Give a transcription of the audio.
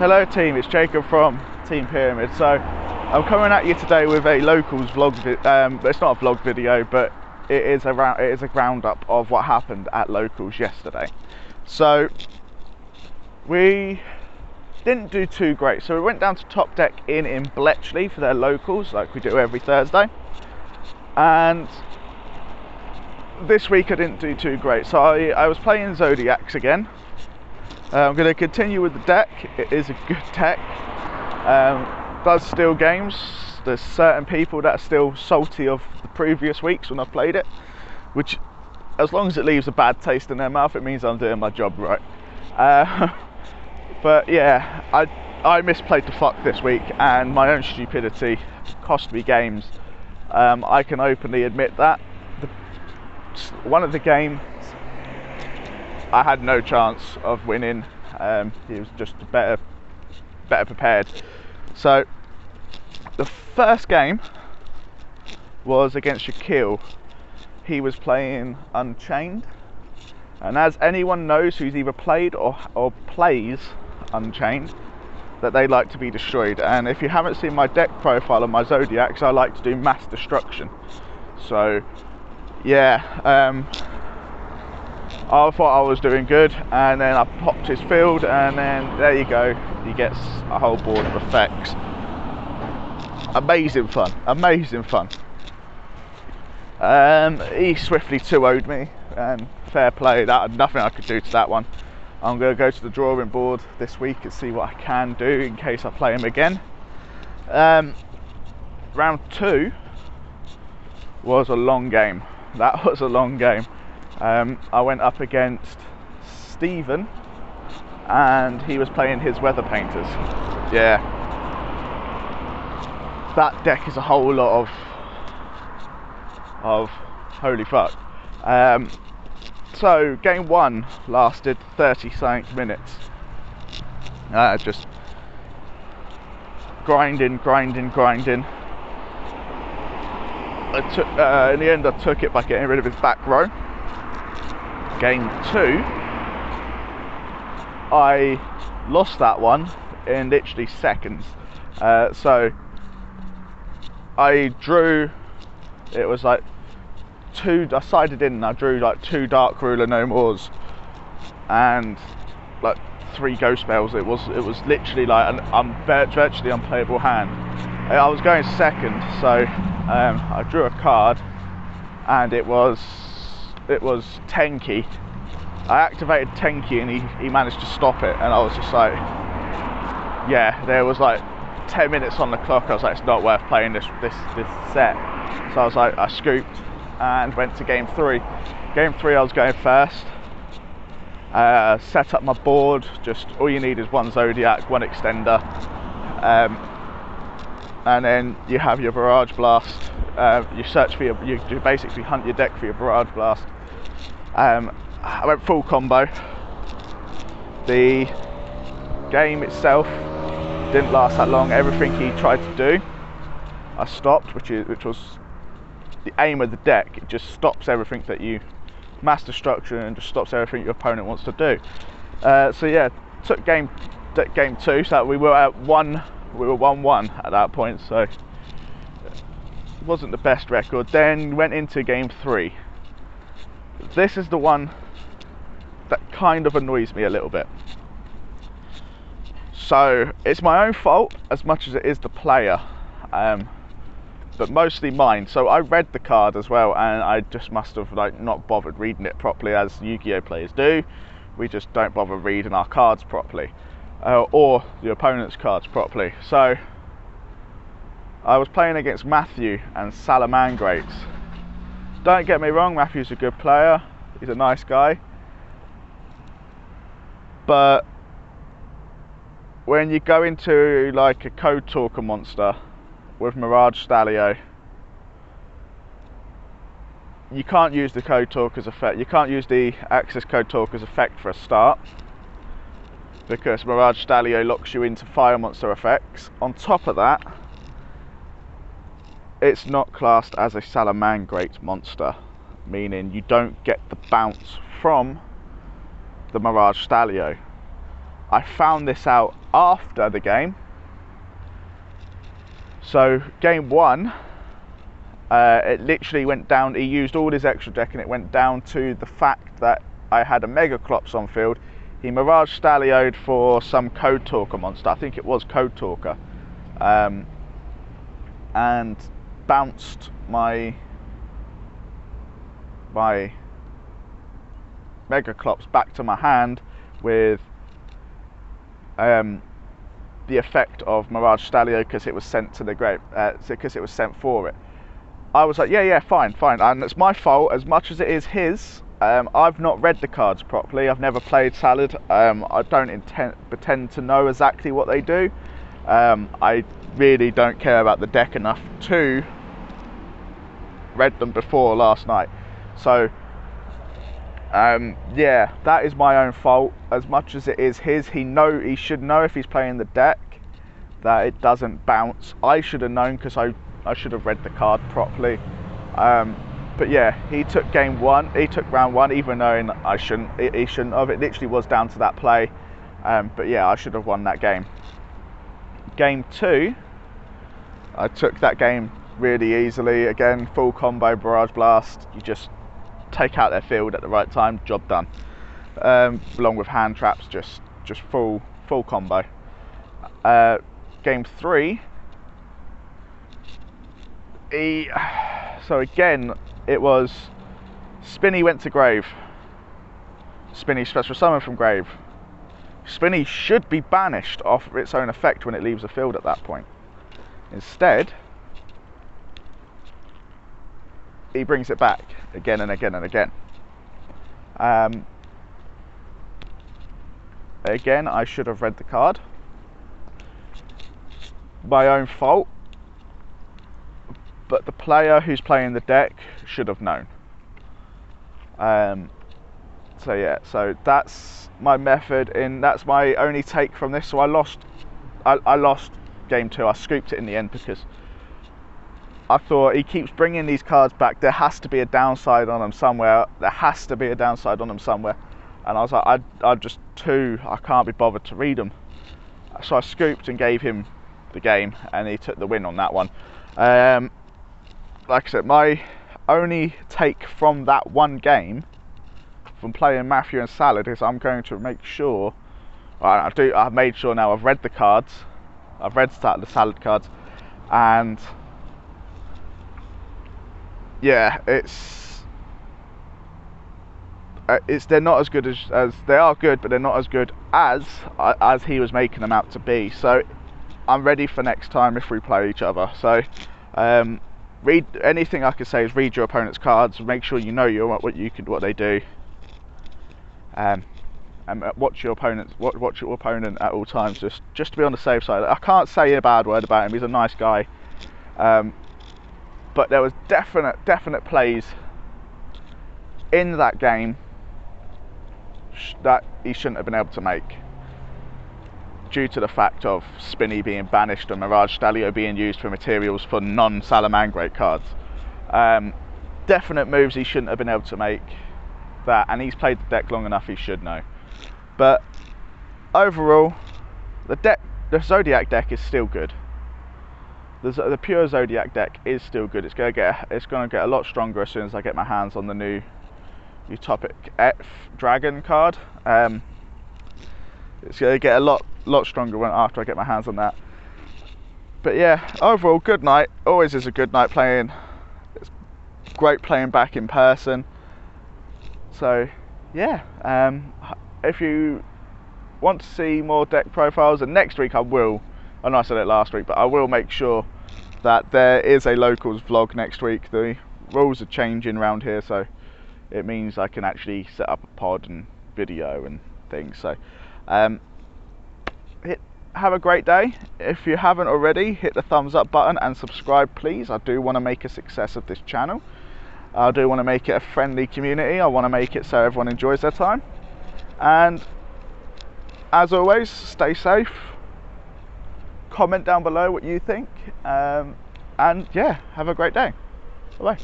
Hello team, it's Jacob from Team Pyramid. So I'm coming at you today with a locals vlog. It's not a vlog video, but it is a roundup of what happened at locals yesterday. So we didn't do too great. So we went down to Top Deck in Bletchley for their locals, like we do every Thursday. And this week I didn't do too great. So I was playing Zodiacs again. I'm going to continue with the deck. It is a good deck. Does steal games. There's certain people that are still salty of the previous weeks when I've played it, which, as long as it leaves a bad taste in their mouth, it means I'm doing my job right. But yeah, I misplayed the fuck this week, and my own stupidity cost me games. I can openly admit that. One of the games, I had no chance of winning. He was just better prepared. So the first game was against Shaquille. He was playing Unchained, and as anyone knows who's either played or plays Unchained, that they like to be destroyed. And if you haven't seen my deck profile on my Zodiacs, I like to do mass destruction. So yeah, I thought I was doing good, and then I popped his field, and then there you go, he gets a whole board of effects. Amazing fun, amazing fun. He swiftly 2-0'd me, and fair play, that nothing I could do to that one. I'm going to go to the drawing board this week and see what I can do in case I play him again. Round 2 was a long game. That was a long game. I went up against Stephen, and he was playing his weather painters. Yeah, that deck is a whole lot of holy fuck. So game 1 lasted 30-something minutes. Just grinding. In the end, I took it by getting rid of his back row. Game 2, I lost that one in literally seconds. So I drew, it was like I sided in and I drew like 2 Dark Ruler No Mores and like 3 Ghost Spells. It was literally like an virtually unplayable hand. I was going second, so I drew a card, and it was Tenki. I activated Tenki, and he managed to stop it, and I was just like, yeah, there was like 10 minutes on the clock. I was like, it's not worth playing this set. So I was like, I scooped and went to game 3. Game 3 I was going first. Set up my board. Just all you need is 1 Zodiac, 1 Extender, and then you have your Barrage Blast. You search for you basically hunt your deck for your Barrage Blast. I went full combo. The game itself didn't last that long. Everything he tried to do, I stopped, which was the aim of the deck. It just stops everything that you mass destruction, and just stops everything your opponent wants to do. So yeah, took game 2. So we were at 1. We were 1-1 at that point, so it wasn't the best record. Then went into game 3. This is the one that kind of annoys me a little bit. So it's my own fault as much as it is the player, but mostly mine. So I read the card as well, and I just must have not bothered reading it properly, as Yu-Gi-Oh players do. We just don't bother reading our cards properly, or the opponent's cards properly. So I was playing against Matthew and Salamangrates. Don't get me wrong, Matthew's a good player, he's a nice guy, but when you go into like a Code Talker monster with Mirage Stalio, you can't use the Code Talker's effect. You can't use the Access Code Talker's effect for a start, because Mirage Stalio locks you into fire monster effects. On top of that, it's not classed as a Salamangrate monster, meaning you don't get the bounce from the Mirage Stalio. I found this out after the game. So game 1, it literally went down, he used all his extra deck and it went down to the fact that I had a Megaclops on field. He Mirage Stalio'd for some Code Talker monster, I think it was Code Talker, and bounced my Megaclops back to my hand with the effect of Mirage Stalio, because it was sent to the grave, because it was sent for it. I was like, yeah, fine, and it's my fault as much as it is his. I've not read the cards properly. I've never played Salad. I don't pretend to know exactly what they do. I really don't care about the deck enough to read them before last night. So yeah, that is my own fault as much as it is his. He should know if he's playing the deck that it doesn't bounce. I should have known because I should have read the card properly. But yeah, he took game 1, he took round 1, even knowing he shouldn't have. It literally was down to that play. But yeah, I should have won that game. Game 2, I took that game really easily. Again, full combo Barrage Blast. You just take out their field at the right time, job done. Along with hand traps, just full combo. Game 3, so again, it was Spinny went to grave. Spinny special summon from grave. Spinny should be banished off its own effect when it leaves the field at that point. Instead, he brings it back again and again and again. Again, I should have read the card. My own fault. But the player who's playing the deck should have known. So yeah, so that's my method, that's my only take from this. So I lost game 2. I scooped it in the end because I thought he keeps bringing these cards back. There has to be a downside on them somewhere. And I was like, I can't be bothered to read them. So I scooped and gave him the game, and he took the win on that one. Like I said, my only take from that one game, from playing Matthew and Salad, is I'm going to make sure, I've made sure now I've read the cards, I've read the Salad cards, and yeah, they're not as good as they are good, but they're not as good as he was making them out to be. So I'm ready for next time if we play each other. So anything I can say is read your opponent's cards, make sure you know what they do, and watch your opponent at all times, just to be on the safe side. I can't say a bad word about him. He's a nice guy, but there was definite plays in that game that he shouldn't have been able to make, due to the fact of Spinny being banished and Mirage Stalio being used for materials for non-Salamangreat cards. Definite moves he shouldn't have been able to make, and he's played the deck long enough, he should know. But overall, the Zodiac deck is still good. The pure Zodiac deck is still good. It's going to get a lot stronger as soon as I get my hands on the new Utopic F Dragon card. It's going to get a lot stronger after I get my hands on that. But yeah, overall, good night. Always is a good night playing. It's great playing back in person. So yeah, if you want to see more deck profiles, and next week I know I said it last week, but I will make sure that there is a locals vlog next week. The rules are changing around here, so it means I can actually set up a pod and video and things. So have a great day. If you haven't already, hit the thumbs up button and subscribe, please. I do want to make a success of this channel. I do want to make it a friendly community. I want to make it so everyone enjoys their time. And as always, stay safe. Comment down below what you think. And yeah, have a great day. Bye bye.